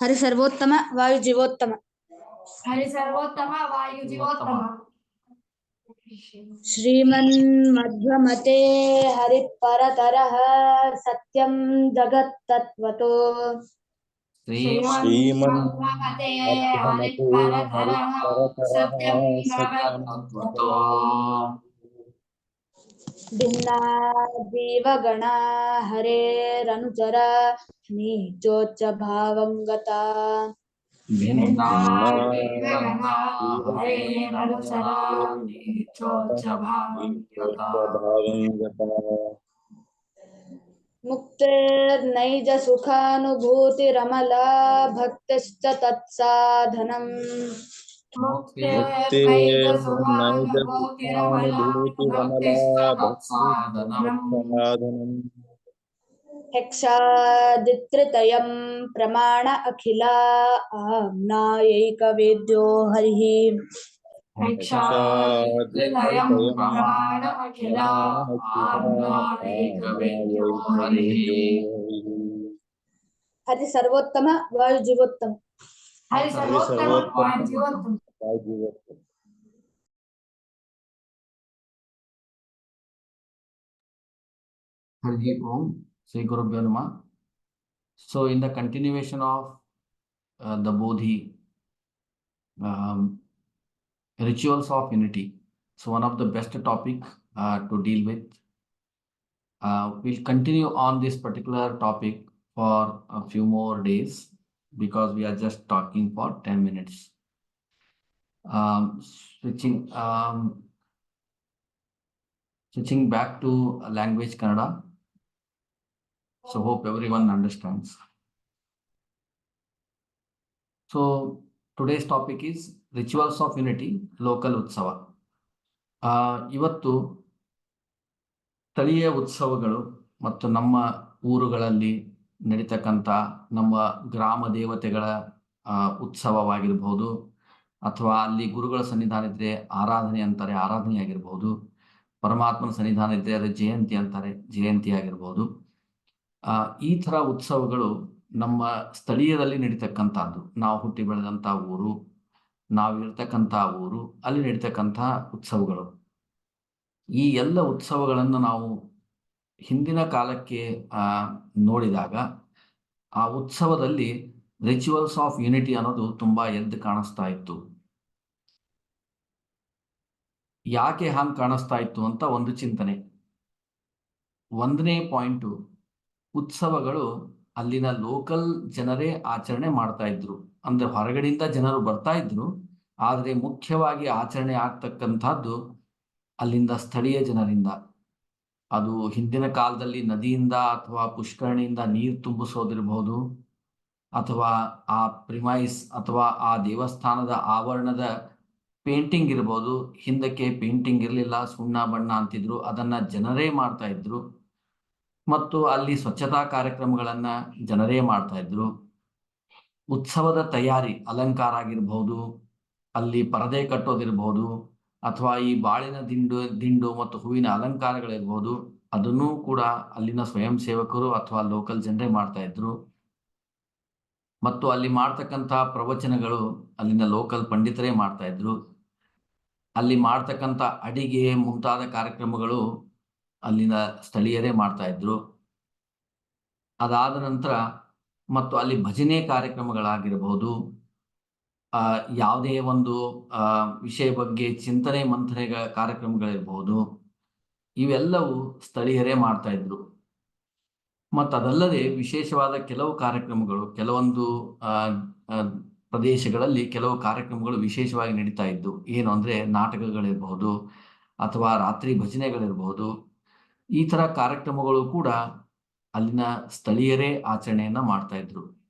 ಹರಿ ಸರ್ವೋತ್ತಮ ವಾಯು ಜೀವೋತ್ತಮ. ಹರಿ ಸರ್ವೋತ್ತಮ ವಾಯು ಜೀವೋತ್ತಮ. ಶ್ರೀಮನ್ ಮಧ್ವಮತೆ ಹರಿ ಪರತರಃ ಸತ್ಯಂ ಜಗತ್ ತತ್ವತೋ. ಶ್ರೀಮನ್ ಮಧ್ವಮತೆ ಹರಿ ಪರತರಃ ಸತ್ಯಂ ಜಗತ್ ತತ್ವತೋ. ಭಿನ್ನಾದೀವಗಣ ಹರೇರನುಚರ ನೀಚೋಚ್ಚ ಭಾವಂ ಗತಾ. ಮುಕ್ತೇರ್ನೈಜ ಸುಖಾನುಭೂತಿರಮಲಾ ಭಕ್ತಿಶ್ಚ ತತ್ಸಾಧನಂ. ಮುಕ್ತೇರ್ನೈಜ ಸುಖಾನುಭೂತಿರಮಲಾ ಭಕ್ತಿಶ್ಚ ತತ್ಸಾಧನಂ. ಯಕ್ಷಾದಿತ್ರಿತಯಂ ಪ್ರಮಾಣ ಅಖಿಲ ಆಮ್ನಾಯೈಕವೇದ್ಯೋ ಹರಿಃ. ಯಕ್ಷಾದಿತ್ರಿತಯಂ ಪ್ರಮಾಣ ಅಖಿಲ ಆಮ್ನಾಯೈಕವೇದ್ಯೋ ಹರಿಃ. ಹರಿ ಸರ್ವೋತ್ತಮ ವಾಯು ಜೀವೋತ್ತಮ. ಹರಿ ಸರ್ವೋತ್ತಮ ವಾಯು ಜೀವೋತ್ತಮ. Hari Om, Sri Gurubhyo Namah. So in the continuation of the Bodhi rituals of unity, so one of the best topic to deal with. We'll continue on this particular topic for a few more days because we are just talking for 10 minutes. Switching back to language Kannada. So hope everyone understands. So today's topic is rituals of unity, local utsava. ಇವತ್ತು ಸ್ಥಳೀಯ ಉತ್ಸವಗಳು ಮತ್ತು ನಮ್ಮ ಊರುಗಳಲ್ಲಿ ನಡೀತಕ್ಕಂಥ ನಮ್ಮ ಗ್ರಾಮ ದೇವತೆಗಳ ಉತ್ಸವವಾಗಿರ್ಬೋದು, ಅಥವಾ ಅಲ್ಲಿ ಗುರುಗಳ ಸನ್ನಿಧಾನ ಇದ್ರೆ ಆರಾಧನೆ ಅಂತಾರೆ, ಆರಾಧನೆ ಆಗಿರ್ಬೋದು, ಪರಮಾತ್ಮನ ಸನ್ನಿಧಾನ ಇದ್ರೆ ಅದು ಜಯಂತಿ ಅಂತಾರೆ, ಜಯಂತಿ ಆಗಿರ್ಬೋದು. ಈ ಥರ ಉತ್ಸವಗಳು ನಮ್ಮ ಸ್ಥಳೀಯದಲ್ಲಿ ನಡೀತಕ್ಕಂಥದ್ದು. ನಾವು ಹುಟ್ಟಿ ಬೆಳೆದಂಥ ಊರು, ನಾವು ಇರ್ತಕ್ಕಂಥ ಊರು, ಅಲ್ಲಿ ನಡೀತಕ್ಕಂಥ ಉತ್ಸವಗಳು. ಈ ಎಲ್ಲ ಉತ್ಸವಗಳನ್ನು ನಾವು ಹಿಂದಿನ ಕಾಲಕ್ಕೆ ನೋಡಿದಾಗ ಆ ಉತ್ಸವದಲ್ಲಿ ರಿಚುವಲ್ಸ್ ಆಫ್ ಯುನಿಟಿ ಅನ್ನೋದು ತುಂಬಾ ಎದ್ದು ಕಾಣಿಸ್ತಾ ಇತ್ತು. ಯಾಕೆ ಹಾಗೆ ಕಾಣಿಸ್ತಾ ಇತ್ತು ಅಂತ ಒಂದು ಚಿಂತನೆ. ಒಂದನೇ ಪಾಯಿಂಟು, ಉತ್ಸವಗಳು ಅಲ್ಲಿನ ಲೋಕಲ್ ಜನರೇ ಆಚರಣೆ ಮಾಡ್ತಾ ಇದ್ರು. ಅಂದ್ರೆ ಹೊರಗಡೆಯಿಂದ ಜನರು ಬರ್ತಾ ಇದ್ರು, ಆದರೆ ಮುಖ್ಯವಾಗಿ ಆಚರಣೆ ಆಗ್ತಕ್ಕಂಥದ್ದು ಅಲ್ಲಿಂದ ಸ್ಥಳೀಯ ಜನರಿಂದ. ಅದು ಹಿಂದಿನ ಕಾಲದಲ್ಲಿ ನದಿಯಿಂದ ಅಥವಾ ಪುಷ್ಕರಣಿಯಿಂದ ನೀರು ತುಂಬಿಸೋದಿರ್ಬೋದು, ಅಥವಾ ಆ ಪ್ರಿಮೈಸ್ ಅಥವಾ ಆ ದೇವಸ್ಥಾನದ ಆವರಣದ ಪೇಂಟಿಂಗ್ ಇರ್ಬೋದು. ಹಿಂದಕ್ಕೆ ಪೇಂಟಿಂಗ್ ಇರಲಿಲ್ಲ, ಸುಣ್ಣ ಬಣ್ಣ ಅಂತಿದ್ರು, ಅದನ್ನ ಜನರೇ ಮಾಡ್ತಾ ಇದ್ರು. ಮತ್ತು ಅಲ್ಲಿ ಸ್ವಚ್ಛತಾ ಕಾರ್ಯಕ್ರಮಗಳನ್ನ ಜನರೇ ಮಾಡ್ತಾ ಇದ್ರು. ಉತ್ಸವದ ತಯಾರಿ, ಅಲಂಕಾರ ಆಗಿರ್ಬೋದು, ಅಲ್ಲಿ ಪರದೆ ಕಟ್ಟೋದಿರ್ಬೋದು, ಅಥವಾ ಈ ಬಾಳಿನ ದಿಂಡು ಮತ್ತು ಹೂವಿನ ಅಲಂಕಾರಗಳಿರ್ಬೋದು, ಅದನ್ನೂ ಕೂಡ ಅಲ್ಲಿನ ಸ್ವಯಂ ಸೇವಕರು ಅಥವಾ ಲೋಕಲ್ ಜನರೇ ಮಾಡ್ತಾ ಇದ್ರು. ಮತ್ತು ಅಲ್ಲಿ ಮಾಡ್ತಕ್ಕಂಥ ಪ್ರವಚನಗಳು ಅಲ್ಲಿನ ಲೋಕಲ್ ಪಂಡಿತರೇ ಮಾಡ್ತಾ ಇದ್ರು. ಅಲ್ಲಿ ಮಾಡ್ತಕ್ಕಂಥ ಅಡಿಗೆ ಮುಂತಾದ ಕಾರ್ಯಕ್ರಮಗಳು ಅಲ್ಲಿನ ಸ್ಥಳೀಯರೇ ಮಾಡ್ತಾ ಇದ್ರು. ಅದಾದ ನಂತರ ಮತ್ತು ಅಲ್ಲಿ ಭಜನೆ ಕಾರ್ಯಕ್ರಮಗಳಾಗಿರ್ಬೋದು, ಯಾವುದೇ ಒಂದು ವಿಷಯ ಬಗ್ಗೆ ಚಿಂತನೆ ಮಂಥನೆ ಕಾರ್ಯಕ್ರಮಗಳಿರ್ಬೋದು, ಇವೆಲ್ಲವೂ ಸ್ಥಳೀಯರೇ ಮಾಡ್ತಾ ಇದ್ರು. ಮತ್ತು ಅದಲ್ಲದೆ ವಿಶೇಷವಾದ ಕೆಲವು ಕಾರ್ಯಕ್ರಮಗಳು, ಕೆಲವೊಂದು ಪ್ರದೇಶಗಳಲ್ಲಿ ಕೆಲವು ಕಾರ್ಯಕ್ರಮಗಳು ವಿಶೇಷವಾಗಿ ನಡೀತಾ ಇದ್ದು. ಏನು ಅಂದರೆ ನಾಟಕಗಳಿರ್ಬಹುದು, ಅಥವಾ ರಾತ್ರಿ ಭಜನೆಗಳಿರ್ಬಹುದು. ಈ ಥರ ಕಾರ್ಯಕ್ರಮಗಳು ಕೂಡ ಅಲ್ಲಿನ ಸ್ಥಳೀಯರೇ ಆಚರಣೆಯನ್ನ ಮಾಡ್ತಾ ಇದ್ರು.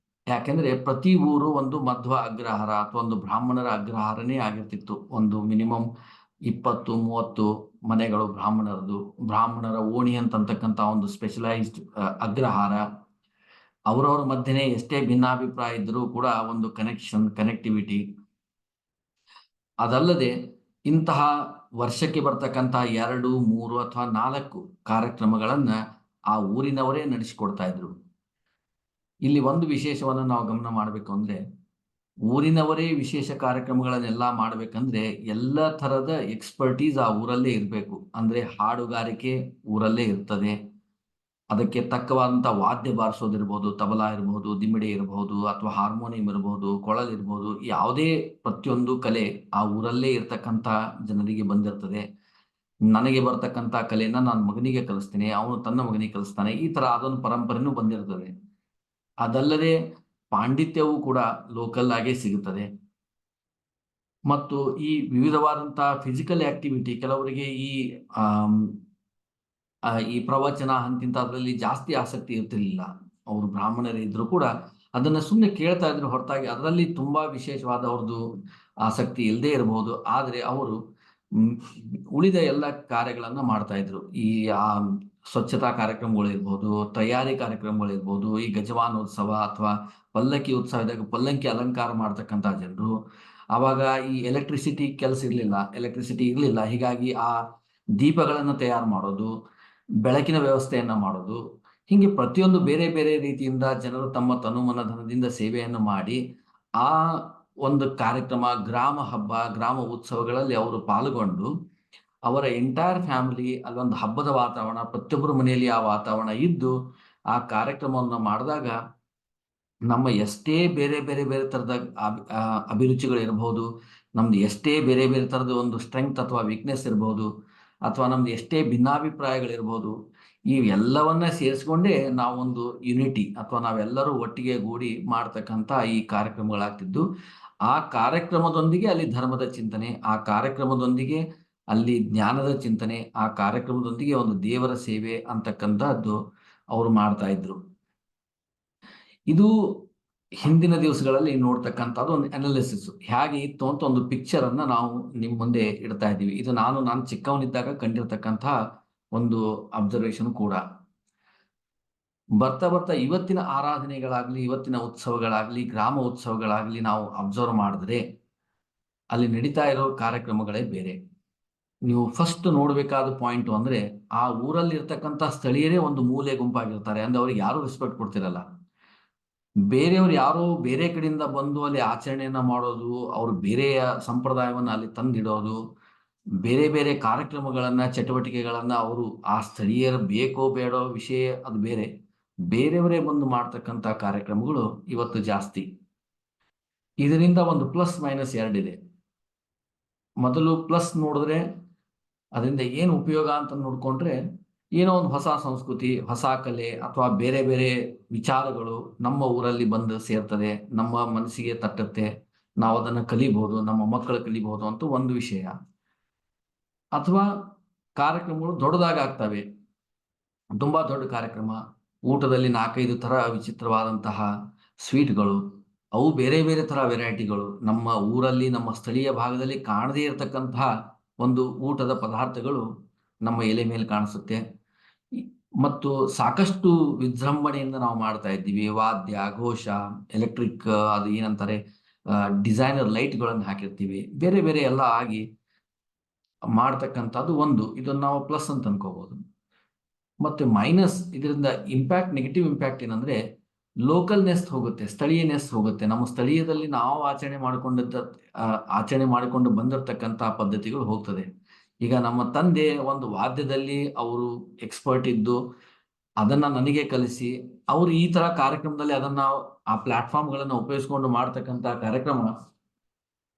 ಯಾಕೆಂದ್ರೆ ಪ್ರತಿ ಊರು ಒಂದು ಮಧ್ವ ಅಗ್ರಹಾರ ಅಥವಾ ಒಂದು ಬ್ರಾಹ್ಮಣರ ಅಗ್ರಹಾರನೇ ಆಗಿರ್ತಿತ್ತು. ಒಂದು ಮಿನಿಮಮ್ 20-30 ಮನೆಗಳು ಬ್ರಾಹ್ಮಣರದು, ಬ್ರಾಹ್ಮಣರ ಓಣಿ ಅಂತಕ್ಕಂಥ ಒಂದು ಸ್ಪೆಷಲೈಸ್ಡ್ ಅಗ್ರಹಾರ. ಅವರವ್ರ ಮಧ್ಯೆ ಎಷ್ಟೇ ಭಿನ್ನಾಭಿಪ್ರಾಯ ಇದ್ರೂ ಕೂಡ ಒಂದು ಕನೆಕ್ಟಿವಿಟಿ. ಅದಲ್ಲದೆ ಇಂತಹ ವರ್ಷಕ್ಕೆ ಬರ್ತಕ್ಕಂಥ 2, 3 ಅಥವಾ 4 ಕಾರ್ಯಕ್ರಮಗಳನ್ನ ಆ ಊರಿನವರೇ ನಡೆಸಿಕೊಡ್ತಾ ಇದ್ರು. ಇಲ್ಲಿ ಒಂದು ವಿಶೇಷವನ್ನು ನಾವು ಗಮನ ಮಾಡಬೇಕು ಅಂದ್ರೆ, ಊರಿನವರೇ ವಿಶೇಷ ಕಾರ್ಯಕ್ರಮಗಳನ್ನೆಲ್ಲ ಮಾಡ್ಬೇಕಂದ್ರೆ ಎಲ್ಲ ಥರದ ಎಕ್ಸ್ಪರ್ಟೀಸ್ ಆ ಊರಲ್ಲೇ ಇರಬೇಕು. ಅಂದ್ರೆ ಹಾಡುಗಾರಿಕೆ ಊರಲ್ಲೇ ಇರ್ತದೆ, ಅದಕ್ಕೆ ತಕ್ಕವಾದಂಥ ವಾದ್ಯ ಬಾರಿಸೋದಿರ್ಬೋದು, ತಬಲಾ ಇರ್ಬೋದು, ದಿಮ್ಮಿಡಿ ಇರಬಹುದು, ಅಥವಾ ಹಾರ್ಮೋನಿಯಂ ಇರಬಹುದು, ಕೊಳಲ್ ಇರ್ಬೋದು, ಯಾವುದೇ ಪ್ರತಿಯೊಂದು ಕಲೆ ಆ ಊರಲ್ಲೇ ಇರ್ತಕ್ಕಂಥ ಜನರಿಗೆ ಬಂದಿರ್ತದೆ. ನನಗೆ ಬರ್ತಕ್ಕಂಥ ಕಲೆಯನ್ನ ನಾನು ಮಗನಿಗೆ ಕಲಿಸ್ತೀನಿ, ಅವನು ತನ್ನ ಮಗನಿಗೆ ಕಲಿಸ್ತಾನೆ. ಈ ತರ ಅದೊಂದು ಪರಂಪರೆನೂ ಬಂದಿರ್ತದೆ. ಅದಲ್ಲದೆ ಪಾಂಡಿತ್ಯವೂ ಕೂಡ ಲೋಕಲ್ ಆಗೇ ಸಿಗುತ್ತದೆ. ಮತ್ತು ಈ ವಿವಿಧವಾದಂತಹ ಫಿಸಿಕಲ್ ಆಕ್ಟಿವಿಟಿ, ಕೆಲವರಿಗೆ ಈ ಪ್ರವಚನ ಅಂತಿಂತ ಅದರಲ್ಲಿ ಜಾಸ್ತಿ ಆಸಕ್ತಿ ಇರ್ತಿರ್ಲಿಲ್ಲ. ಅವರು ಬ್ರಾಹ್ಮಣರೇ ಇದ್ರು ಕೂಡ ಅದನ್ನ ಸುಮ್ಮನೆ ಕೇಳ್ತಾ ಇದ್ರು ಹೊರತಾಗಿ ಅದರಲ್ಲಿ ತುಂಬಾ ವಿಶೇಷವಾದ ಅವ್ರದ್ದು ಆಸಕ್ತಿ ಇಲ್ಲದೆ ಇರಬಹುದು. ಆದ್ರೆ ಅವರು ಉಳಿದ ಎಲ್ಲ ಕಾರ್ಯಗಳನ್ನ ಮಾಡ್ತಾ ಇದ್ರು. ಈ ಸ್ವಚ್ಛತಾ ಕಾರ್ಯಕ್ರಮಗಳಿರ್ಬೋದು, ತಯಾರಿ ಕಾರ್ಯಕ್ರಮಗಳಿರ್ಬೋದು, ಈ ಗಜವಾನೋತ್ಸವ ಅಥವಾ ಪಲ್ಲಕ್ಕಿ ಉತ್ಸವ ಇದ್ದಾಗ ಪಲ್ಲಕ್ಕಿ ಅಲಂಕಾರ ಮಾಡ್ತಕ್ಕಂಥ ಜನರು. ಆವಾಗ ಈ ಎಲೆಕ್ಟ್ರಿಸಿಟಿ ಇರಲಿಲ್ಲ. ಹೀಗಾಗಿ ಆ ದೀಪಗಳನ್ನು ತಯಾರು ಮಾಡೋದು, ಬೆಳಕಿನ ವ್ಯವಸ್ಥೆಯನ್ನ ಮಾಡೋದು, ಹೀಗೆ ಪ್ರತಿಯೊಂದು ಬೇರೆ ಬೇರೆ ರೀತಿಯಿಂದ ಜನರು ತಮ್ಮ ತನುಮನ ಧನದಿಂದ ಸೇವೆಯನ್ನು ಮಾಡಿ ಆ ಒಂದು ಕಾರ್ಯಕ್ರಮ, ಗ್ರಾಮ ಹಬ್ಬ, ಗ್ರಾಮ ಉತ್ಸವಗಳಲ್ಲಿ ಅವರು ಪಾಲ್ಗೊಂಡು ಅವರ ಎಂಟೈರ್ ಫ್ಯಾಮಿಲಿ ಅಲ್ಲೊಂದು ಹಬ್ಬದ ವಾತಾವರಣ, ಪ್ರತಿಯೊಬ್ಬರ ಮನೆಯಲ್ಲಿ ಆ ವಾತಾವರಣ ಇದ್ದು ಆ ಕಾರ್ಯಕ್ರಮವನ್ನು ಮಾಡಿದಾಗ ನಮ್ಮ ಎಷ್ಟೇ ಬೇರೆ ಬೇರೆ ಬೇರೆ ಥರದ ಅಭಿರುಚಿಗಳಿರಬಹುದು, ನಮ್ದು ಎಷ್ಟೇ ಬೇರೆ ಬೇರೆ ಥರದ ಒಂದು ಸ್ಟ್ರೆಂಗ್ತ್ ಅಥವಾ ವೀಕ್ನೆಸ್ ಇರಬಹುದು, ಅಥವಾ ನಮ್ದು ಎಷ್ಟೇ ಭಿನ್ನಾಭಿಪ್ರಾಯಗಳಿರ್ಬೋದು, ಇವೆಲ್ಲವನ್ನ ಸೇರಿಸ್ಕೊಂಡೇ ನಾವೊಂದು ಯುನಿಟಿ ಅಥವಾ ನಾವೆಲ್ಲರೂ ಒಟ್ಟಿಗೆ ಗೂಡಿ ಮಾಡ್ತಕ್ಕಂಥ ಈ ಕಾರ್ಯಕ್ರಮಗಳಾಗ್ತಿದ್ದು. ಆ ಕಾರ್ಯಕ್ರಮದೊಂದಿಗೆ ಅಲ್ಲಿ ಧರ್ಮದ ಚಿಂತನೆ, ಆ ಕಾರ್ಯಕ್ರಮದೊಂದಿಗೆ ಅಲ್ಲಿ ಜ್ಞಾನದ ಚಿಂತನೆ, ಆ ಕಾರ್ಯಕ್ರಮದೊಂದಿಗೆ ಒಂದು ದೇವರ ಸೇವೆ ಅಂತಕ್ಕಂಥದ್ದು ಅವರು ಮಾಡ್ತಾ ಇದ್ರು. ಇದು ಹಿಂದಿನ ದಿವಸಗಳಲ್ಲಿ ನೋಡ್ತಕ್ಕಂಥದ್ದು ಒಂದು ಅನಾಲಿಸಿಸ್ ಹೇಗೆ ಇತ್ತು ಅಂತ ಒಂದು ಪಿಕ್ಚರ್ ಅನ್ನ ನಾವು ನಿಮ್ಮ ಮುಂದೆ ಇಡ್ತಾ ಇದ್ದೀವಿ. ಇದು ನಾನು ಚಿಕ್ಕವನಿದ್ದಾಗ ಕಂಡಿರ್ತಕ್ಕಂಥ ಒಂದು ಅಬ್ಸರ್ವೇಷನ್ ಕೂಡ. ಬರ್ತಾ ಬರ್ತಾ ಇವತ್ತಿನ ಆರಾಧನೆಗಳಾಗ್ಲಿ, ಇವತ್ತಿನ ಉತ್ಸವಗಳಾಗ್ಲಿ, ಗ್ರಾಮ ಉತ್ಸವಗಳಾಗ್ಲಿ ನಾವು ಅಬ್ಸರ್ವ್ ಮಾಡಿದ್ರೆ ಅಲ್ಲಿ ನಡೀತಾ ಇರೋ ಕಾರ್ಯಕ್ರಮಗಳೇ ಬೇರೆ. ನೀವು ಫಸ್ಟ್ ನೋಡ್ಬೇಕಾದ ಪಾಯಿಂಟ್ ಅಂದ್ರೆ ಆ ಊರಲ್ಲಿ ಇರ್ತಕ್ಕಂಥ ಸ್ಥಳೀಯರೇ ಒಂದು ಮೂಲೆ ಗುಂಪಾಗಿರ್ತಾರೆ. ಅಂದ್ರೆ ಅವ್ರಿಗೆ ಯಾರು ರೆಸ್ಪೆಕ್ಟ್ ಕೊಡ್ತಿರಲ್ಲ. ಬೇರೆಯವ್ರು ಯಾರೋ ಬೇರೆ ಕಡೆಯಿಂದ ಬಂದು ಅಲ್ಲಿ ಆಚರಣೆಯನ್ನ ಮಾಡೋದು, ಅವ್ರು ಬೇರೆಯ ಸಂಪ್ರದಾಯವನ್ನ ಅಲ್ಲಿ ತಂದಿಡೋದು, ಬೇರೆ ಬೇರೆ ಕಾರ್ಯಕ್ರಮಗಳನ್ನ, ಚಟುವಟಿಕೆಗಳನ್ನ ಅವರು ಆ ಸ್ಥಳೀಯರು ಬೇಕೋ ಬೇಡೋ ವಿಷಯ ಅದು ಬೇರೆ, ಬೇರೆಯವರೇ ಬಂದು ಮಾಡ್ತಕ್ಕಂಥ ಕಾರ್ಯಕ್ರಮಗಳು ಇವತ್ತು ಜಾಸ್ತಿ. ಇದರಿಂದ ಒಂದು ಪ್ಲಸ್ ಮೈನಸ್ ಎರಡಿದೆ. ಮೊದಲು ಪ್ಲಸ್ ನೋಡಿದ್ರೆ ಅದರಿಂದ ಏನು ಉಪಯೋಗ ಅಂತ ನೋಡ್ಕೊಂಡ್ರೆ, ಏನೋ ಒಂದು ಹೊಸ ಸಂಸ್ಕೃತಿ, ಹೊಸ ಕಲೆ ಅಥವಾ ಬೇರೆ ಬೇರೆ ವಿಚಾರಗಳು ನಮ್ಮ ಊರಲ್ಲಿ ಬಂದು ಸೇರ್ತದೆ, ನಮ್ಮ ಮನಸ್ಸಿಗೆ ತಟ್ಟುತ್ತೆ, ನಾವು ಅದನ್ನು ಕಲಿಬಹುದು, ನಮ್ಮ ಮಕ್ಕಳು ಕಲಿಬಹುದು ಅಂತ ಒಂದು ವಿಷಯ. ಅಥವಾ ಕಾರ್ಯಕ್ರಮಗಳು ದೊಡ್ಡದಾಗಿ ಆಗ್ತವೆ, ತುಂಬಾ ದೊಡ್ಡ ಕಾರ್ಯಕ್ರಮ, ಊಟದಲ್ಲಿ 4-5 ಥರ ವಿಚಿತ್ರವಾದಂತಹ ಸ್ವೀಟ್ಗಳು, ಅವು ಬೇರೆ ಬೇರೆ ಥರ ವೆರೈಟಿಗಳು, ನಮ್ಮ ಊರಲ್ಲಿ ನಮ್ಮ ಸ್ಥಳೀಯ ಭಾಗದಲ್ಲಿ ಕಾಣದೇ ಇರತಕ್ಕಂತಹ ಒಂದು ಊಟದ ಪದಾರ್ಥಗಳು ನಮ್ಮ ಎಲೆ ಮೇಲೆ ಕಾಣಿಸುತ್ತೆ. ಮತ್ತು ಸಾಕಷ್ಟು ವಿಜೃಂಭಣೆಯಿಂದ ನಾವು ಮಾಡ್ತಾ ಇದ್ದೀವಿ. ವಾದ್ಯ, ಘೋಷ, ಎಲೆಕ್ಟ್ರಿಕ್, ಅದು ಏನಂತಾರೆ, ಡಿಸೈನರ್ ಲೈಟ್ಗಳನ್ನು ಹಾಕಿರ್ತೀವಿ, ಬೇರೆ ಬೇರೆ ಎಲ್ಲ ಆಗಿ ಮಾಡ್ತಕ್ಕಂಥದ್ದು ಒಂದು. ಇದನ್ನು ನಾವು ಪ್ಲಸ್ ಅಂತ ಅನ್ಕೋಬಹುದು. ಮತ್ತೆ ಮೈನಸ್, ಇದರಿಂದ ಇಂಪ್ಯಾಕ್ಟ್, ನೆಗೆಟಿವ್ ಇಂಪ್ಯಾಕ್ಟ್ ಏನಂದ್ರೆ ಲೋಕಲ್ನೆಸ್ ಹೋಗುತ್ತೆ, ಸ್ಥಳೀಯನೆಸ್ ಹೋಗುತ್ತೆ. ನಮ್ಮ ಸ್ಥಳೀಯದಲ್ಲಿ ನಾವು ಆಚರಣೆ ಮಾಡಿಕೊಂಡು ಬಂದಿರತಕ್ಕಂಥ ಪದ್ಧತಿಗಳು ಹೋಗ್ತದೆ. ಈಗ ನಮ್ಮ ತಂದೆ ಒಂದು ವಾದ್ಯದಲ್ಲಿ ಅವರು ಎಕ್ಸ್ಪರ್ಟ್ ಇದ್ದು ಅದನ್ನ ನನಗೆ ಕಲಿಸಿ, ಅವರು ಈ ತರ ಕಾರ್ಯಕ್ರಮದಲ್ಲಿ ಅದನ್ನ ಆ ಪ್ಲಾಟ್ಫಾರ್ಮ್ಗಳನ್ನ ಉಪಯೋಗಿಸ್ಕೊಂಡು ಮಾಡ್ತಕ್ಕಂಥ ಕಾರ್ಯಕ್ರಮ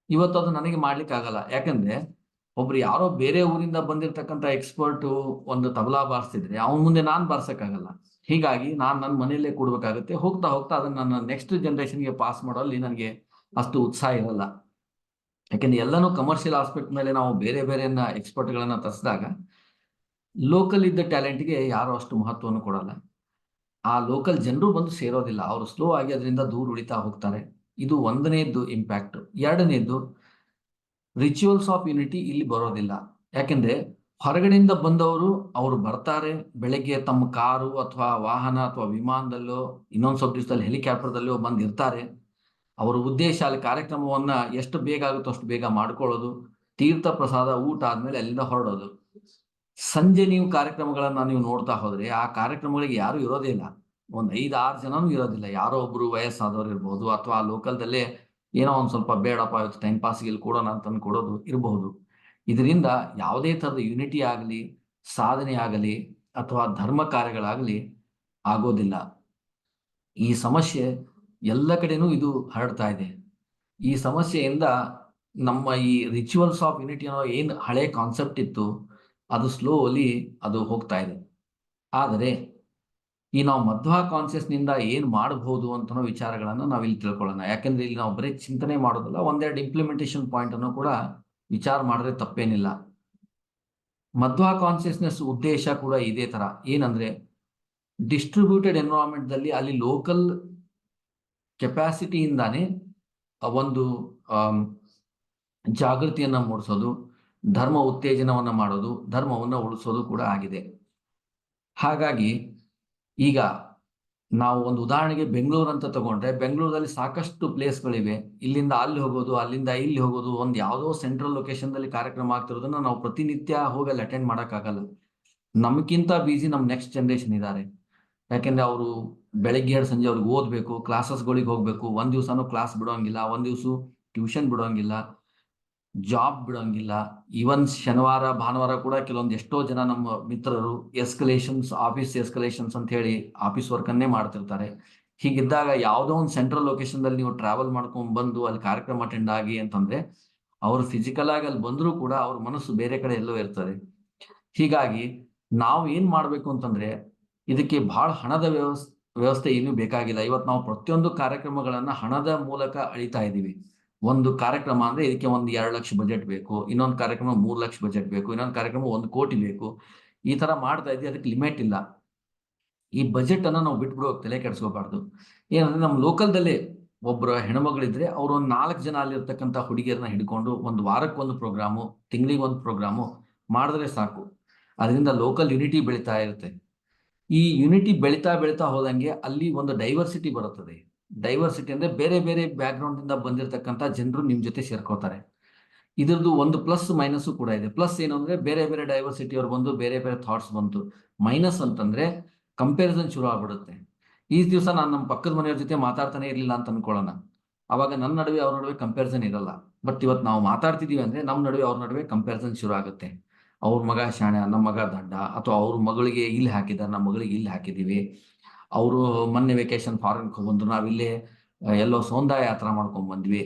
ಇವತ್ತು ಅದು ನನಗೆ ಮಾಡ್ಲಿಕ್ಕೆ ಆಗಲ್ಲ. ಯಾಕಂದ್ರೆ ಒಬ್ರು ಯಾರೋ ಬೇರೆ ಊರಿಂದ ಬಂದಿರತಕ್ಕಂಥ ಎಕ್ಸ್ಪರ್ಟ್ ಒಂದು ತಬಲಾ ಬಾರಿಸ್ತಿದ್ರೆ ಅವನ ಮುಂದೆ ನಾನು ಬಾರ್ಸಕ್ಕಾಗಲ್ಲ. ಹೀಗಾಗಿ ನಾನು ನನ್ನ ಮನೆಯಲ್ಲೇ ಕೊಡ್ಬೇಕಾಗುತ್ತೆ. ಹೋಗ್ತಾ ಹೋಗ್ತಾ ಅದನ್ನ ನನ್ನ ನೆಕ್ಸ್ಟ್ ಜನರೇಷನ್ಗೆ ಪಾಸ್ ಮಾಡೋಲ್ಲಿ ನನಗೆ ಅಷ್ಟು ಉತ್ಸಾಹ ಇರಲ್ಲ. ಯಾಕೆಂದ್ರೆ ಎಲ್ಲನೂ ಕಮರ್ಷಿಯಲ್ ಆಸ್ಪೆಕ್ಟ್ ಮೇಲೆ ನಾವು ಬೇರೆ ಬೇರೆಯನ್ನ ಎಕ್ಸ್ಪರ್ಟ್ಗಳನ್ನ ತರಿಸಿದಾಗ ಲೋಕಲ್ ಇದ್ದ ಟ್ಯಾಲೆಂಟ್ಗೆ ಯಾರು ಅಷ್ಟು ಮಹತ್ವವನ್ನು ಕೊಡಲ್ಲ. ಆ ಲೋಕಲ್ ಜನರು ಬಂದು ಸೇರೋದಿಲ್ಲ, ಅವರು ಸ್ಲೋ ಆಗಿ ಅದರಿಂದ ದೂರ ಉಳಿತಾ ಹೋಗ್ತಾರೆ. ಇದು ಒಂದನೇದ್ದು ಇಂಪ್ಯಾಕ್ಟ್. ಎರಡನೇದ್ದು, ರಿಚುವಲ್ಸ್ ಆಫ್ ಯುನಿಟಿ ಇಲ್ಲಿ ಬರೋದಿಲ್ಲ. ಯಾಕೆಂದ್ರೆ ಹೊರಗಡೆಯಿಂದ ಬಂದವರು ಅವರು ಬರ್ತಾರೆ, ಬೆಳಗ್ಗೆ ತಮ್ಮ ಕಾರು ಅಥವಾ ವಾಹನ ಅಥವಾ ವಿಮಾನದಲ್ಲೋ ಇನ್ನೊಂದು ಸ್ವಲ್ಪ ದಿವಸದಲ್ಲಿ ಹೆಲಿಕಾಪ್ಟರ್ದಲ್ಲೋ ಬಂದಿರ್ತಾರೆ. ಅವರ ಉದ್ದೇಶ ಅಲ್ಲಿ ಕಾರ್ಯಕ್ರಮವನ್ನ ಎಷ್ಟು ಬೇಗ ಆಗುತ್ತೋ ಅಷ್ಟು ಬೇಗ ಮಾಡ್ಕೊಳ್ಳೋದು, ತೀರ್ಥ ಪ್ರಸಾದ ಊಟ ಆದ್ಮೇಲೆ ಅಲ್ಲಿಂದ ಹೊರಡೋದು. ಸಂಜೆ ನೀವು ಕಾರ್ಯಕ್ರಮಗಳನ್ನ ನೀವು ನೋಡ್ತಾ ಹೋದ್ರೆ ಆ ಕಾರ್ಯಕ್ರಮಗಳಿಗೆ ಯಾರು ಇರೋದೇ ಇಲ್ಲ. ಒಂದು 5-6 ಜನನೂ ಇರೋದಿಲ್ಲ. ಯಾರೋ ಒಬ್ರು ವಯಸ್ಸಾದವ್ರು ಇರ್ಬೋದು, ಅಥವಾ ಆ ಲೋಕಲ್ದಲ್ಲೇ ಏನೋ ಒಂದು ಸ್ವಲ್ಪ ಬೇಡಪ್ಪ ಇವತ್ತು ಟೈಮ್ ಪಾಸ್ಗೆ ಇಲ್ಲಿ ಕೊಡೋಣ ಅಂತ ಕೊಡೋದು ಇರಬಹುದು. ಇದರಿಂದ ಯಾವುದೇ ಥರದ ಯುನಿಟಿ ಆಗಲಿ, ಸಾಧನೆ ಆಗಲಿ, ಅಥವಾ ಧರ್ಮ ಕಾರ್ಯಗಳಾಗಲಿ ಆಗೋದಿಲ್ಲ. ಈ ಸಮಸ್ಯೆ ಎಲ್ಲ ಕಡೆನೂ ಇದು ಹರಡ್ತಾ ಇದೆ. ಈ ಸಮಸ್ಯೆಯಿಂದ ನಮ್ಮ ಈ ರಿಚುವಲ್ಸ್ ಆಫ್ ಯುನಿಟಿ ಅನ್ನೋ ಏನು ಹಳೆ ಕಾನ್ಸೆಪ್ಟ್ ಇತ್ತು, ಅದು ಸ್ಲೋಲಿ ಅದು ಹೋಗ್ತಾ ಇದೆ. ಆದರೆ ಈ ನಾವು ಮಧ್ವಾ ಕಾನ್ಸಿಯಸ್ನಿಂದ ಏನು ಮಾಡಬಹುದು ಅಂತ ವಿಚಾರಗಳನ್ನು ನಾವು ಇಲ್ಲಿ ತಿಳ್ಕೊಳ್ಳೋಣ. ಯಾಕೆಂದ್ರೆ ಇಲ್ಲಿ ನಾವು ಬರೀ ಚಿಂತನೆ ಮಾಡೋದಿಲ್ಲ, ಒಂದೆರಡು ಇಂಪ್ಲಿಮೆಂಟೇಷನ್ ಪಾಯಿಂಟ್ ಅನ್ನು ಕೂಡ ವಿಚಾರ ಮಾಡಿದ್ರೆ ತಪ್ಪೇನಿಲ್ಲ. ಮಧ್ವಾ ಕಾನ್ಸಿಯಸ್ನೆಸ್ ಉದ್ದೇಶ ಕೂಡ ಇದೇ ತರ. ಏನಂದ್ರೆ ಡಿಸ್ಟ್ರಿಬ್ಯೂಟೆಡ್ ಎನ್ವಿರಾನ್ಮೆಂಟ್ ದಲ್ಲಿ ಅಲ್ಲಿ ಲೋಕಲ್ ಕೆಪಾಸಿಟಿಯಿಂದಾನೇ ಒಂದು ಜಾಗೃತಿಯನ್ನ ಮೂಡಿಸೋದು, ಧರ್ಮ ಉತ್ತೇಜನವನ್ನ ಮಾಡೋದು, ಧರ್ಮವನ್ನ ಉಳಿಸೋದು ಕೂಡ ಆಗಿದೆ. ಹಾಗಾಗಿ ಈಗ ನಾವು ಒಂದು ಉದಾಹರಣೆಗೆ ಬೆಂಗಳೂರು ಅಂತ ತಗೊಂಡ್ರೆ, ಬೆಂಗಳೂರಲ್ಲಿ ಸಾಕಷ್ಟು ಪ್ಲೇಸ್ಗಳಿವೆ. ಇಲ್ಲಿಂದ ಅಲ್ಲಿ ಹೋಗೋದು, ಅಲ್ಲಿಂದ ಇಲ್ಲಿ ಹೋಗೋದು, ಒಂದು ಯಾವುದೋ ಸೆಂಟ್ರಲ್ ಲೊಕೇಶನ್ದಲ್ಲಿ ಕಾರ್ಯಕ್ರಮ ಆಗ್ತಿರೋದನ್ನ ನಾವು ಪ್ರತಿನಿತ್ಯ ಹೋಗಿ ಅಲ್ಲಿ ಅಟೆಂಡ್ ಮಾಡೋಕ್ಕಾಗಲ್ಲ. ನಮಗಿಂತ ಬಿಸಿ ನಮ್ಮ ನೆಕ್ಸ್ಟ್ ಜನರೇಷನ್ ಇದ್ದಾರೆ. ಯಾಕೆಂದ್ರೆ ಅವರು ಬೆಳಗ್ಗೆ ಎರಡು ಸಂಜೆ ಅವ್ರಿಗೆ ಓದಬೇಕು, ಕ್ಲಾಸಸ್ಗಳಿಗೆ ಹೋಗ್ಬೇಕು, ಒಂದ್ ದಿವಸನೂ ಕ್ಲಾಸ್ ಬಿಡೋಂಗಿಲ್ಲ, ಒಂದ್ ದಿವಸ ಟ್ಯೂಷನ್ ಬಿಡೋಂಗಿಲ್ಲ, ಜಾಬ್ ಬಿಡೋಂಗಿಲ್ಲ. ಈವನ್ ಶನಿವಾರ ಭಾನುವಾರ ಕೂಡ ಕೆಲವೊಂದು ಎಷ್ಟೋ ಜನ ನಮ್ಮ ಮಿತ್ರರು ಆಫೀಸ್ ಎಸ್ಕಲೇಷನ್ಸ್ ಅಂತ ಹೇಳಿ ಆಫೀಸ್ ವರ್ಕ್ ಅನ್ನೇ ಮಾಡ್ತಿರ್ತಾರೆ. ಹೀಗಿದ್ದಾಗ ಯಾವುದೋ ಒಂದು ಸೆಂಟ್ರಲ್ ಲೊಕೇಶನ್ ದಲ್ಲಿ ನೀವು ಟ್ರಾವೆಲ್ ಮಾಡ್ಕೊಂಡ್ ಬಂದು ಅಲ್ಲಿ ಕಾರ್ಯಕ್ರಮ ಅಟೆಂಡ್ ಆಗಿ ಅಂತಂದ್ರೆ ಅವ್ರು ಫಿಸಿಕಲ್ ಆಗಿ ಅಲ್ಲಿ ಬಂದರೂ ಕೂಡ ಅವ್ರ ಮನಸ್ಸು ಬೇರೆ ಕಡೆ ಎಲ್ಲೋ ಇರ್ತದೆ. ಹೀಗಾಗಿ ನಾವು ಏನ್ ಮಾಡ್ಬೇಕು ಅಂತಂದ್ರೆ ಇದಕ್ಕೆ ಬಹಳ ಹಣದ ವ್ಯವಸ್ಥೆ ಏನು ಬೇಕಾಗಿಲ್ಲ. ಇವತ್ತು ನಾವು ಪ್ರತಿಯೊಂದು ಕಾರ್ಯಕ್ರಮಗಳನ್ನ ಹಣದ ಮೂಲಕ ಅಳಿತಾ ಇದ್ದೀವಿ. ಒಂದು ಕಾರ್ಯಕ್ರಮ ಅಂದ್ರೆ ಇದಕ್ಕೆ ಒಂದು 2 ಲಕ್ಷ ಬಜೆಟ್ ಬೇಕು, ಇನ್ನೊಂದು ಕಾರ್ಯಕ್ರಮ 3 ಲಕ್ಷ ಬಜೆಟ್ ಬೇಕು, ಇನ್ನೊಂದು ಕಾರ್ಯಕ್ರಮ 1 ಕೋಟಿ ಬೇಕು. ಈ ತರ ಮಾಡ್ತಾ ಇದ್ದೀವಿ. ಅದಕ್ಕೆ ಲಿಮಿಟ್ ಇಲ್ಲ. ಈ ಬಜೆಟ್ ಅನ್ನ ನಾವು ಬಿಟ್ಬಿಡೋಕೆ ತಲೆ ಕೆಡಿಸ್ಕೋಬಾರ್ದು. ಏನಂದ್ರೆ ನಮ್ಮ ಲೋಕಲ್ದಲ್ಲೇ ಒಬ್ಬರ ಹೆಣ್ಮಗಳಿದ್ರೆ ಅವ್ರು ಒಂದು 4 ಜನ ಅಲ್ಲಿರ್ತಕ್ಕಂಥ ಹುಡುಗಿಯರನ್ನ ಹಿಡ್ಕೊಂಡು ಒಂದು ವಾರಕ್ಕೊಂದು ಪ್ರೋಗ್ರಾಮು, ತಿಂಗಳಿಗೆ ಒಂದು ಪ್ರೋಗ್ರಾಮು ಮಾಡಿದ್ರೆ ಸಾಕು. ಅದರಿಂದ ಲೋಕಲ್ ಯುನಿಟಿ ಬೆಳೀತಾ ಇರುತ್ತೆ. ಈ ಯುನಿಟಿ ಬೆಳೀತಾ ಬೆಳೀತಾ ಹೋದಂಗೆ ಅಲ್ಲಿ ಒಂದು ಡೈವರ್ಸಿಟಿ ಬರುತ್ತದೆ. ಡೈವರ್ಸಿಟಿ ಅಂದ್ರೆ ಬೇರೆ ಬೇರೆ ಬ್ಯಾಕ್ ಗ್ರೌಂಡ್ ಇಂದ ಬಂದಿರತಕ್ಕಂಥ ಜನರು ನಿಮ್ ಜೊತೆ ಸೇರ್ಕೋತಾರೆ. ಇದ್ರದ್ದು ಒಂದು ಪ್ಲಸ್ ಮೈನಸ್ ಕೂಡ ಇದೆ. ಪ್ಲಸ್ ಏನು ಅಂದ್ರೆ ಬೇರೆ ಬೇರೆ ಡೈವರ್ಸಿಟಿ ಅವ್ರು ಬಂದು ಬೇರೆ ಬೇರೆ ಥಾಟ್ಸ್ ಬಂತು. ಮೈನಸ್ ಅಂತಂದ್ರೆ ಕಂಪ್ಯಾರಿಸನ್ ಶುರು ಆಗ್ಬಿಡುತ್ತೆ. ಈ ದಿವಸ ನಾನು ನಮ್ಮ ಪಕ್ಕದ ಮನೆಯವ್ರ ಜೊತೆ ಮಾತಾಡ್ತಾನೆ ಇರ್ಲಿಲ್ಲ ಅಂತ ಅನ್ಕೊಳ್ಳೋಣ, ಅವಾಗ ನನ್ನ ನಡುವೆ ಅವ್ರ ನಡುವೆ ಕಂಪ್ಯಾರಿಸನ್ ಇರಲ್ಲ. ಬಟ್ ಇವತ್ತು ನಾವು ಮಾತಾಡ್ತಿದೀವಿ ಅಂದ್ರೆ ನಮ್ಮ ನಡುವೆ ಅವ್ರ ನಡುವೆ ಕಂಪ್ಯಾರಿಸನ್ ಶುರು ಆಗುತ್ತೆ. ಅವ್ರ ಮಗ ಶಾಣೆ, ನಮ್ಮ ಮಗ ದಡ್ಡ, ಅಥವಾ ಅವ್ರ ಮಗಳಿಗೆ ಇಲ್ಲಿ ಹಾಕಿದ್ದಾರೆ, ನಮ್ಮ ಮಗಳಿಗೆ ಇಲ್ಲಿ ಹಾಕಿದೀವಿ. ಅವರು ಮೊನ್ನೆ ವೆಕೇಶನ್ ಫಾರಿನ್ ಬಂದ್ರು, ನಾವಿಲ್ಲೇ ಎಲ್ಲೋ ಸೌಂದರ್ಯ ಯಾತ್ರಾ ಮಾಡ್ಕೊಂಡ್ ಬಂದ್ವಿ.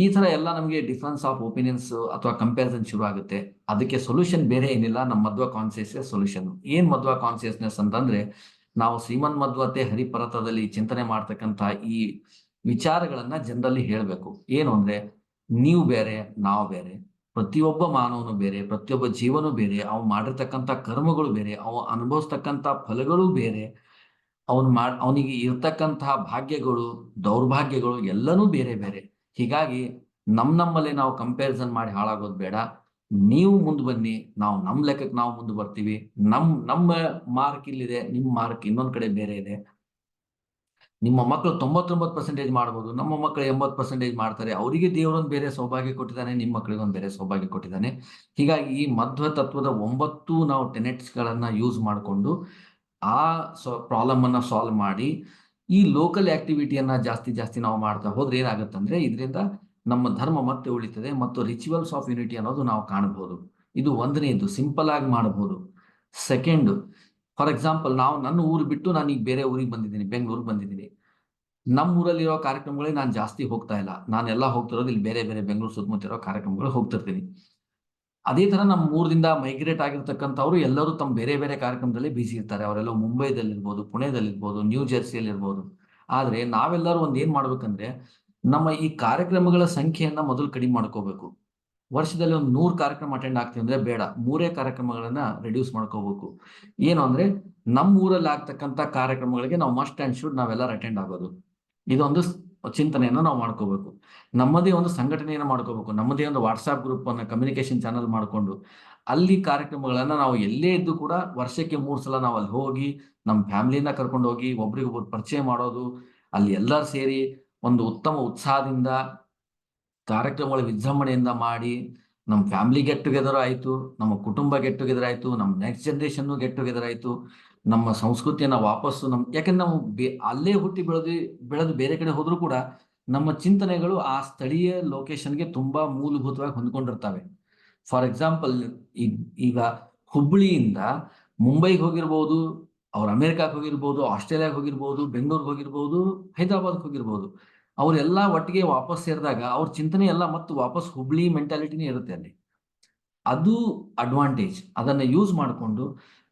ಈ ತರ ಎಲ್ಲ ನಮಗೆ ಡಿಫ್ರೆನ್ಸ್ ಆಫ್ ಒಪಿನಿಯನ್ಸ್ ಅಥವಾ ಕಂಪ್ಯಾರಿಸನ್ ಶುರು ಆಗುತ್ತೆ. ಅದಕ್ಕೆ ಸೊಲ್ಯೂಷನ್ ಬೇರೆ ಏನಿಲ್ಲ, ನಮ್ಮ ಮಧ್ವ ಕಾನ್ಸಿಯಸ್ನೆಸ್ ಸೊಲ್ಯೂಷನ್. ಏನ್ ಮಧ್ವ ಕಾನ್ಸಿಯಸ್ನೆಸ್ ಅಂತಂದ್ರೆ ನಾವು ಶ್ರೀಮನ್ ಮಧ್ವತೆ ಹರಿಪರತದಲ್ಲಿ ಚಿಂತನೆ ಮಾಡ್ತಕ್ಕಂಥ ಈ ವಿಚಾರಗಳನ್ನ ಜನರಲ್ಲಿ ಹೇಳ್ಬೇಕು. ಏನು ಅಂದ್ರೆ ನೀವು ಬೇರೆ, ನಾವು ಬೇರೆ, ಪ್ರತಿಯೊಬ್ಬ ಮಾನವನು ಬೇರೆ, ಪ್ರತಿಯೊಬ್ಬ ಜೀವನೂ ಬೇರೆ, ಅವ್ ಮಾಡಿರ್ತಕ್ಕಂಥ ಕರ್ಮಗಳು ಬೇರೆ, ಅವ ಅನುಭವಿಸ್ತಕ್ಕಂಥ ಫಲಗಳು ಬೇರೆ, ಅವನಿಗೆ ಇರ್ತಕ್ಕಂತಹ ಭಾಗ್ಯಗಳು, ದೌರ್ಭಾಗ್ಯಗಳು ಎಲ್ಲನೂ ಬೇರೆ ಬೇರೆ. ಹೀಗಾಗಿ ನಮ್ಮಲ್ಲೇ ನಾವು ಕಂಪ್ಯಾರಿಸನ್ ಮಾಡಿ ಹಾಳಾಗೋದು ಬೇಡ. ನೀವು ಮುಂದೆ ಬನ್ನಿ, ನಾವು ನಮ್ಮ ಲೆಕ್ಕಕ್ಕೆ ನಾವು ಮುಂದೆ ಬರ್ತೀವಿ. ನಮ್ಮ ಮಾರ್ಕ್ ಇಲ್ಲಿದೆ, ನಿಮ್ಮ ಮಾರ್ಕ್ ಇನ್ನೊಂದ್ ಕಡೆ ಬೇರೆ ಇದೆ. ನಿಮ್ಮ ಮಕ್ಕಳು 99% ಮಾಡ್ಬೋದು, ನಮ್ಮ ಮಕ್ಕಳು 80% ಮಾಡ್ತಾರೆ. ಅವರಿಗೆ ದೇವರೊಂದು ಬೇರೆ ಸೌಭಾಗ್ಯ ಕೊಟ್ಟಿದ್ದಾನೆ, ನಿಮ್ಮ ಮಕ್ಕಳಿಗೆ ಒಂದು ಬೇರೆ ಸೌಭಾಗ್ಯ ಕೊಟ್ಟಿದ್ದಾನೆ. ಹೀಗಾಗಿ ಈ ಮಧ್ವ ತತ್ವದ 9 ನಾವು ಟೆನೆಟ್ಸ್ ಗಳನ್ನ ಯೂಸ್ ಮಾಡಿಕೊಂಡು ಆ ಪ್ರಾಬ್ಲಮ್ ಅನ್ನ ಸಾಲ್ವ್ ಮಾಡಿ ಈ ಲೋಕಲ್ ಆಕ್ಟಿವಿಟಿಯನ್ನ ಜಾಸ್ತಿ ನಾವು ಮಾಡ್ತಾ ಹೋದ್ರೆ ಏನಾಗುತ್ತಂದ್ರೆ ಇದರಿಂದ ನಮ್ಮ ಧರ್ಮ ಮತ್ತೆ ಉಳಿತದೆ ಮತ್ತು ರಿಚುವಲ್ಸ್ ಆಫ್ ಯುನಿಟಿ ಅನ್ನೋದು ನಾವು ಕಾಣಬಹುದು. ಇದು ಒಂದನೇದು, ಸಿಂಪಲ್ ಆಗಿ ಮಾಡಬಹುದು. ಸೆಕೆಂಡ್, ಫಾರ್ ಎಕ್ಸಾಂಪಲ್ ನಾವು ನನ್ನ ಊರು ಬಿಟ್ಟು ನಾನು ಈಗ ಬೇರೆ ಊರಿಗೆ ಬಂದಿದ್ದೀನಿ, ಬೆಂಗಳೂರಿಗೆ ಬಂದಿದ್ದೀನಿ. ನಮ್ಮ ಊರಲ್ಲಿರೋ ಕಾರ್ಯಕ್ರಮಗಳಿಗೆ ನಾನು ಜಾಸ್ತಿ ಹೋಗ್ತಾ ಇಲ್ಲ. ನಾನೆಲ್ಲ ಹೋಗ್ತಿರೋದು ಇಲ್ಲಿ ಬೇರೆ ಬೇರೆ ಬೆಂಗಳೂರು ಸುತ್ತಮುತ್ತ ಇರೋ ಕಾರ್ಯಕ್ರಮಗಳು ಹೋಗ್ತಿರ್ತೀನಿ. ಅದೇ ತರ ನಮ್ಮ ಊರಿಂದ ಮೈಗ್ರೇಟ್ ಆಗಿರ್ತಕ್ಕಂಥವ್ರು ಎಲ್ಲರೂ ತಮ್ಮ ಬೇರೆ ಬೇರೆ ಕಾರ್ಯಕ್ರಮದಲ್ಲಿ ಬಿಸಿ ಇರ್ತಾರೆ. ಅವರೆಲ್ಲ ಮುಂಬೈದಲ್ಲಿರ್ಬೋದು, ಪುಣೆದಲ್ಲಿರ್ಬೋದು, ನ್ಯೂ ಜೆರ್ಸಿಯಲ್ಲಿ ಇರ್ಬೋದು. ಆದ್ರೆ ನಾವೆಲ್ಲರೂ ಒಂದ್ ಏನ್ ಮಾಡ್ಬೇಕಂದ್ರೆ ನಮ್ಮ ಈ ಕಾರ್ಯಕ್ರಮಗಳ ಸಂಖ್ಯೆಯನ್ನ ಮೊದಲು ಕಡಿಮೆ ಮಾಡ್ಕೋಬೇಕು. ವರ್ಷದಲ್ಲಿ ಒಂದು 100 ಕಾರ್ಯಕ್ರಮ ಅಟೆಂಡ್ ಆಗ್ತೀವಿ ಅಂದ್ರೆ ಬೇಡ, 3 ಕಾರ್ಯಕ್ರಮಗಳನ್ನ ರೆಡ್ಯೂಸ್ ಮಾಡ್ಕೋಬೇಕು. ಏನು ಅಂದ್ರೆ ನಮ್ಮ ಊರಲ್ಲಿ ಆಗ್ತಕ್ಕಂಥ ಕಾರ್ಯಕ್ರಮಗಳಿಗೆ ನಾವು ಮಸ್ಟ್ ಅಂಡ್ ಶುಡ್ ನಾವೆಲ್ಲರೂ ಅಟೆಂಡ್ ಆಗೋದು. ಇದೊಂದು ಚಿಂತನೆಯನ್ನು ನಾವು ಮಾಡ್ಕೋಬೇಕು. ನಮ್ಮದೇ ಒಂದು ಸಂಘಟನೆಯನ್ನು ಮಾಡ್ಕೋಬೇಕು. ನಮ್ಮದೇ ಒಂದು ವಾಟ್ಸ್ಆಪ್ ಗ್ರೂಪ್ ಅನ್ನ, ಕಮ್ಯುನಿಕೇಶನ್ ಚಾನಲ್ ಮಾಡ್ಕೊಂಡು ಅಲ್ಲಿ ಕಾರ್ಯಕ್ರಮಗಳನ್ನ ನಾವು ಎಲ್ಲೇ ಇದ್ದು ಕೂಡ ವರ್ಷಕ್ಕೆ 3 ಸಲ ನಾವು ಅಲ್ಲಿ ಹೋಗಿ ನಮ್ಮ ಫ್ಯಾಮಿಲಿನ ಕರ್ಕೊಂಡು ಹೋಗಿ ಒಬ್ರಿಗೊಬ್ರು ಪರಿಚಯ ಮಾಡೋದು, ಅಲ್ಲಿ ಎಲ್ಲರೂ ಸೇರಿ ಒಂದು ಉತ್ತಮ ಉತ್ಸಾಹದಿಂದ ಕಾರ್ಯಕ್ರಮಗಳ ವಿಜೃಂಭಣೆಯಿಂದ ಮಾಡಿ ನಮ್ಮ ಫ್ಯಾಮಿಲಿ ಗೆಟ್ ಟುಗೆದರ್ ಆಯ್ತು, ನಮ್ಮ ಕುಟುಂಬ ಗೆಟ್ ಟುಗೆದರ್ ಆಯ್ತು, ನಮ್ಮ ನೆಕ್ಸ್ಟ್ ಜನರೇಷನ್ ಗೆಟ್ ಟುಗೆದರ್ ಆಯ್ತು. ನಮ್ಮ ಸಂಸ್ಕೃತಿಯನ್ನ ವಾಪಸ್ಸು ಯಾಕಂದ್ರೆ ನಾವು ಅಲ್ಲೇ ಹುಟ್ಟಿ ಬೆಳೆದು ಬೇರೆ ಕಡೆ ಹೋದ್ರೂ ಕೂಡ ನಮ್ಮ ಚಿಂತನೆಗಳು ಆ ಸ್ಥಳೀಯ ಲೊಕೇಶನ್ಗೆ ತುಂಬಾ ಮೂಲಭೂತವಾಗಿ ಹೊಂದ್ಕೊಂಡಿರ್ತವೆ. ಫಾರ್ ಎಕ್ಸಾಂಪಲ್, ಈಗ ಹುಬ್ಬಳ್ಳಿಯಿಂದ ಮುಂಬೈಗೆ ಹೋಗಿರ್ಬೋದು, ಅವ್ರು ಅಮೆರಿಕಕ್ಕೆ ಹೋಗಿರ್ಬೋದು, ಆಸ್ಟ್ರೇಲಿಯಾಗೆ ಹೋಗಿರ್ಬೋದು, ಬೆಂಗಳೂರಿಗೆ ಹೋಗಿರ್ಬೋದು, ಹೈದರಾಬಾದ್ಗೆ ಹೋಗಿರ್ಬೋದು. ಅವರೆಲ್ಲ ಒಟ್ಟಿಗೆ ವಾಪಸ್ ಸೇರಿದಾಗ ಅವ್ರ ಚಿಂತನೆ ಎಲ್ಲ ಮತ್ತು ವಾಪಸ್ ಹುಬ್ಳಿ ಮೆಂಟಾಲಿಟಿನೇ ಇರುತ್ತೆ ಅಲ್ಲಿ. ಅದು ಅಡ್ವಾಂಟೇಜ್. ಅದನ್ನ ಯೂಸ್ ಮಾಡಿಕೊಂಡು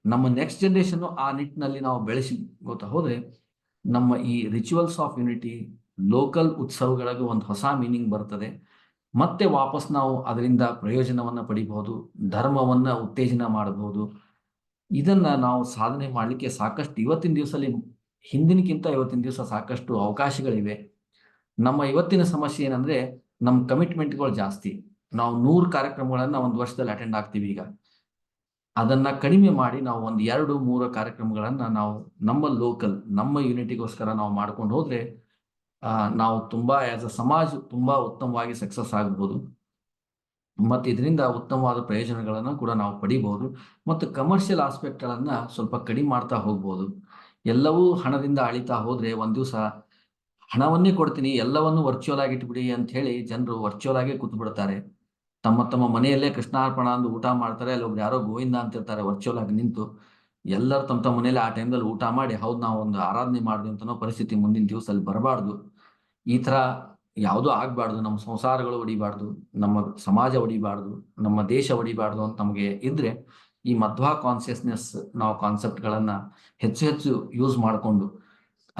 ನಮ್ಮ ನೆಕ್ಸ್ಟ್ ಜನರೇಷನ್ ಆ ನಿಟ್ಟಿನಲ್ಲಿ ನಾವು ಬೆಳೆಸಿ ಗೊತ್ತಾ ಹೋದ್ರೆ ನಮ್ಮ ಈ ರಿಚುವಲ್ಸ್ ಆಫ್ ಯೂನಿಟಿ, ಲೋಕಲ್ ಉತ್ಸವಗಳಿಗೆ ಒಂದು ಹೊಸ ಮೀನಿಂಗ್ ಬರ್ತದೆ. ಮತ್ತೆ ವಾಪಸ್ ನಾವು ಅದರಿಂದ ಪ್ರಯೋಜನವನ್ನ ಪಡಿಬಹುದು, ಧರ್ಮವನ್ನ ಉತ್ತೇಜನ ಮಾಡಬಹುದು. ಇದನ್ನ ನಾವು ಸಾಧನೆ ಮಾಡಲಿಕ್ಕೆ ಸಾಕಷ್ಟು ಇವತ್ತಿನ ದಿವಸದಲ್ಲಿ ಹಿಂದಿನಕ್ಕಿಂತ ಇವತ್ತಿನ ದಿವಸ ಸಾಕಷ್ಟು ಅವಕಾಶಗಳಿವೆ. ನಮ್ಮ ಇವತ್ತಿನ ಸಮಸ್ಯೆ ಏನಂದ್ರೆ ನಮ್ಮ ಕಮಿಟ್ಮೆಂಟ್ಗಳು ಜಾಸ್ತಿ. ನಾವು 100 ಕಾರ್ಯಕ್ರಮಗಳನ್ನ ಒಂದು ವರ್ಷದಲ್ಲಿ ಅಟೆಂಡ್ ಆಗ್ತೀವಿ. ಈಗ ಅದನ್ನ ಕಡಿಮೆ ಮಾಡಿ ನಾವು ಒಂದು 2-3 ಕಾರ್ಯಕ್ರಮಗಳನ್ನ ನಾವು ನಮ್ಮ ಲೋಕಲ್, ನಮ್ಮ ಯೂನಿಟಿಗೋಸ್ಕರ ನಾವು ಮಾಡ್ಕೊಂಡು ಹೋದ್ರೆ ನಾವು ತುಂಬಾ ಆಸ್ ಅ ಸಮಾಜ ತುಂಬಾ ಉತ್ತಮವಾಗಿ ಸಕ್ಸಸ್ ಆಗ್ಬೋದು. ಮತ್ತು ಇದರಿಂದ ಉತ್ತಮವಾದ ಪ್ರಯೋಜನಗಳನ್ನು ಕೂಡ ನಾವು ಪಡಿಬಹುದು. ಮತ್ತು ಕಮರ್ಷಿಯಲ್ ಆಸ್ಪೆಕ್ಟ್ಗಳನ್ನ ಸ್ವಲ್ಪ ಕಡಿಮೆ ಮಾಡ್ತಾ ಹೋಗ್ಬೋದು. ಎಲ್ಲವೂ ಹಣದಿಂದ ಅಳಿತಾ ಹೋದ್ರೆ ಒಂದ್ ದಿವಸ ಹಣವನ್ನೇ ಕೊಡ್ತೀನಿ, ಎಲ್ಲವನ್ನೂ ವರ್ಚುವಲ್ ಆಗಿ ಇಟ್ಬಿಡಿ ಅಂತ ಹೇಳಿ ಜನರು ವರ್ಚುವಲ್ ಆಗೇ ಕೂತ್ ಬಿಡ್ತಾರೆ. ತಮ್ಮ ಮನೆಯಲ್ಲೇ ಕೃಷ್ಣಾರ್ಪಣ ಅಂದು ಊಟ ಮಾಡ್ತಾರೆ. ಅಲ್ಲಿ ಒಬ್ರು ಯಾರೋ ಗೋವಿಂದ ಅಂತಿರ್ತಾರೆ ವರ್ಚುವಲ್ ಆಗಿ ನಿಂತು. ಎಲ್ಲರೂ ತಮ್ಮ ಮನೆಯಲ್ಲಿ ಆ ಟೈಮ್ದಲ್ಲಿ ಊಟ ಮಾಡಿ ಹೌದು ನಾವು ಒಂದು ಆರಾಧನೆ ಮಾಡಿದ್ವಿ ಅಂತನೋ ಪರಿಸ್ಥಿತಿ ಮುಂದಿನ ದಿವಸದಲ್ಲಿ ಬರಬಾರ್ದು. ಈ ತರ ಯಾವುದೂ ಆಗ್ಬಾರ್ದು. ನಮ್ಮ ಸಂಸಾರಗಳು ಒಡಿಬಾರ್ದು, ನಮ್ಮ ಸಮಾಜ ಒಡಿಬಾರ್ದು, ನಮ್ಮ ದೇಶ ಒಡಿಬಾರ್ದು ಅಂತ ನಮಗೆ ಇದ್ರೆ ಈ ಮಧ್ವಾ ಕಾನ್ಸಿಯಸ್ನೆಸ್ ನಾವು ಕಾನ್ಸೆಪ್ಟ್ಗಳನ್ನ ಹೆಚ್ಚು ಯೂಸ್ ಮಾಡಿಕೊಂಡು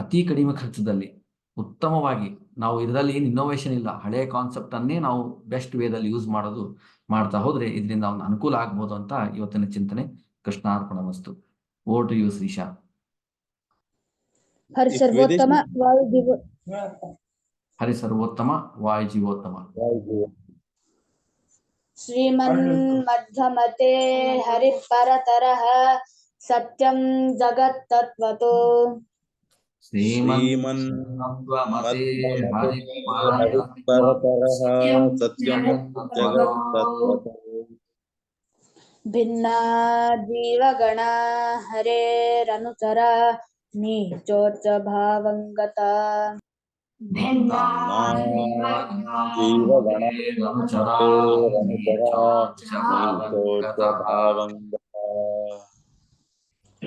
ಅತಿ ಕಡಿಮೆ ಖರ್ಚದಲ್ಲಿ ಉತ್ತಮವಾಗಿ ನಾವು ಇದರಲ್ಲಿ ಏನು ಇನ್ನೋವೇಷನ್ ಇಲ್ಲ, ಹಳೆಯ ಕಾನ್ಸೆಪ್ಟ್ ಅನ್ನೇ ನಾವು ಬೆಸ್ಟ್ ವೇದಲ್ಲಿ ಯೂಸ್ ಮಾಡ್ತಾ ಹೋದ್ರೆ ಇದರಿಂದ ಒಂದು ಅನುಕೂಲ ಆಗ್ಬೋದು ಅಂತ ಇವತ್ತಿನ ಚಿಂತನೆ. ಕೃಷ್ಣಾರ್ಪಣ ವಸ್ತು. Over to you Shreesha. Hari ಸರ್ವೋತ್ತಮ ಹರಿ ಸರ್ವೋತ್ತಮ ವಾಯು ಜೀವೋತ್ತಮ. ಶ್ರೀಮನ್ ಮಧ್ಯಮತೆ ಹರಿ ಪರತರಃ ಸತ್ಯಂ ಜಗತ್ ತತ್ವತೋ. ಶ್ರೀಮನ್ ಮತೆ ಹರಿ ಪರತರಃ ಸತ್ಯಂ ಜಗತ್ ತತ್ವತೋ. ಭಿನ್ನ ಜೀವಗಣ ಹರೇರನುಚರ ನೀಚೋಚ್ಚ ಭಾವಂಗತ.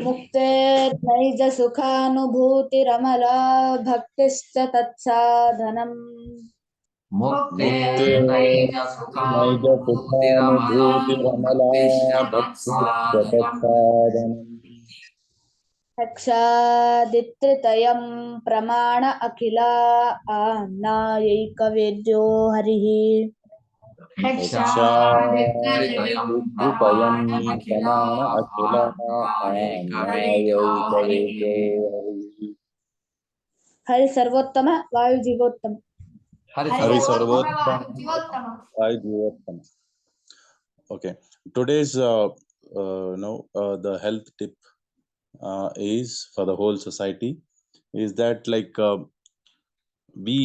ಮುಕ್ತೇರ್ನೈಜ ಸುಖಾನುಭೂತಿರಮಲ ಭಕ್ತಿಶ್ಚ ತತ್ಸಾಧನಂ. ಮುಕ್ತೇರ್ನೈಜ ಸುಖಾನುಭೂತಿರಮಲ ಭಕ್ತಿಶ್ಚ ತತ್ಸಾಧನಂ. ಸಾಕ್ಷಾದಿತ್ರಿತಯಂ ಪ್ರಮಾಣ ಅಖಿಲ ಆಮ್ನಾಯೈಕವೇದ್ಯೋ ಹರಿಃ. ಸಾಕ್ಷಾದಿತ್ರಿತಯಂ ಪ್ರಮಾಣ ಅಖಿಲ ಆಮ್ನಾಯೈಕವೇದ್ಯೋ ಹರಿಃ. ಹರಿ ಸರ್ವೋತ್ತಮ ವಾಯು ಜೀವೋತ್ತಮ. ಹರಿ ಸರ್ವೋತ್ತಮ ವಾಯು ಜೀವೋತ್ತಮ. Okay, today's the health tip is for the whole society is that like we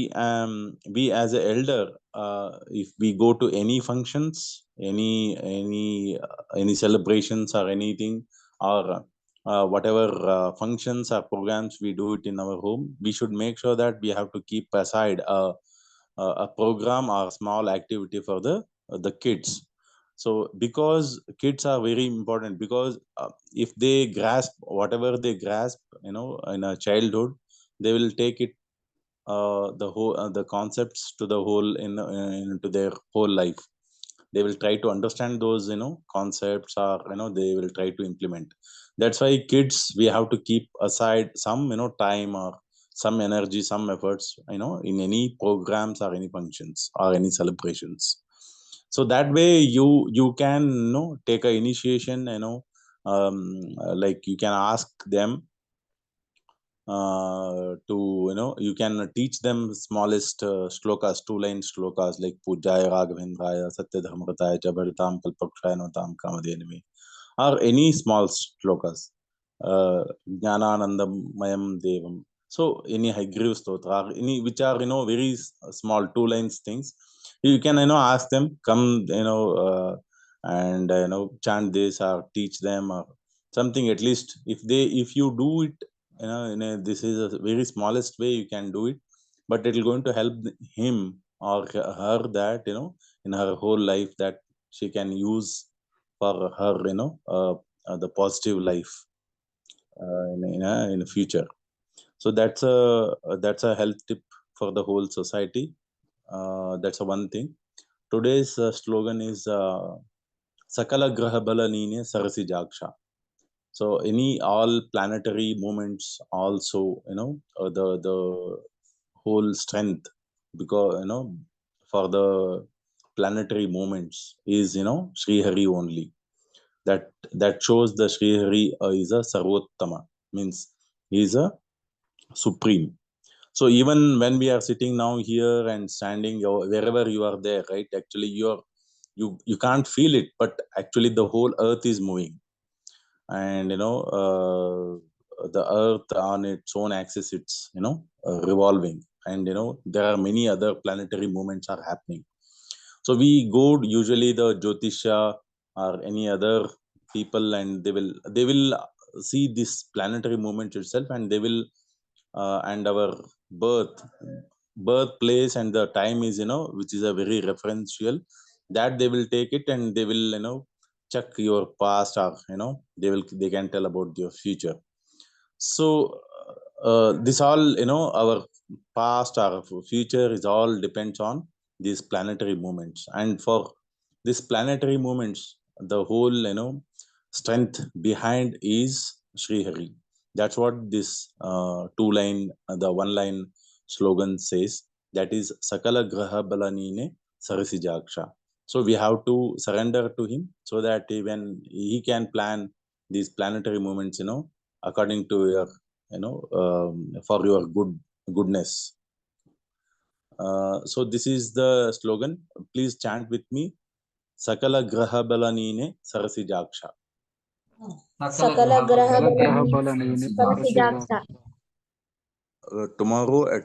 as an elder, if we go to any functions, any celebrations or anything, or whatever functions or programs we do it in our home, we should make sure that we have to keep aside a program or small activity for the kids. So because kids are very important, because if they grasp whatever they grasp in a childhood, they will take it the concepts to the whole into their whole life. They will try to understand those concepts, or they will try to implement. That's why kids, we have to keep aside some time or some energy, some efforts in any programs or any functions or any celebrations. So that way you can take a initiation, like you can ask them to you can teach them smallest shlokas, 2-line shlokas like Pujaya Raghavendraya Satyadharmrataya cha Bharitam Kalpakshaya Notam Kamadhenami, or any small shlokas, Jnananandamayam Devam. So any Haigriv Stotra, any which are very small 2-lines things, you can ask them, come and chant this or teach them, or something at least if you do it, this is a very smallest way you can do it, but it will going to help him or her that in her whole life that she can use for her the positive life in the future. So that's a health tip for the whole society. That's a one thing. Today's slogan is Sakala Graha Bala Neene Sarasi Jagsha. So all planetary movements also, the whole strength, because for the planetary movements is Sri Hari only. That shows the Sri Hari is a Sarvottama, means he is a supreme. So even when we are sitting now here and standing wherever you are there, right, actually you can't feel it, but actually the whole earth is moving, and the earth on its own axis, it's revolving, and there are many other planetary movements are happening. So we go usually the Jyotisha or any other people, and they will see this planetary movement itself, and they will and our birthplace and the time is which is a very referential, that they will take it and they will check your past, or they can tell about your future. So this all our past or future is all depends on these planetary movements, and for these planetary movements, the whole strength behind is Sri Hari. That's what this two line the one line slogan says, that is Sakala Graha Balanine Sarasi Jaksha. So we have to surrender to him, so that even he can plan these planetary movements according to your for your goodness. So this is the slogan. Please chant with me. Sakala Graha Balanine Sarasi Jaksha. Sakala Graha ಗ್ರಹ Balanine ಬಲ ನೀನೆ Sarasi Jaksha. Tomorrow at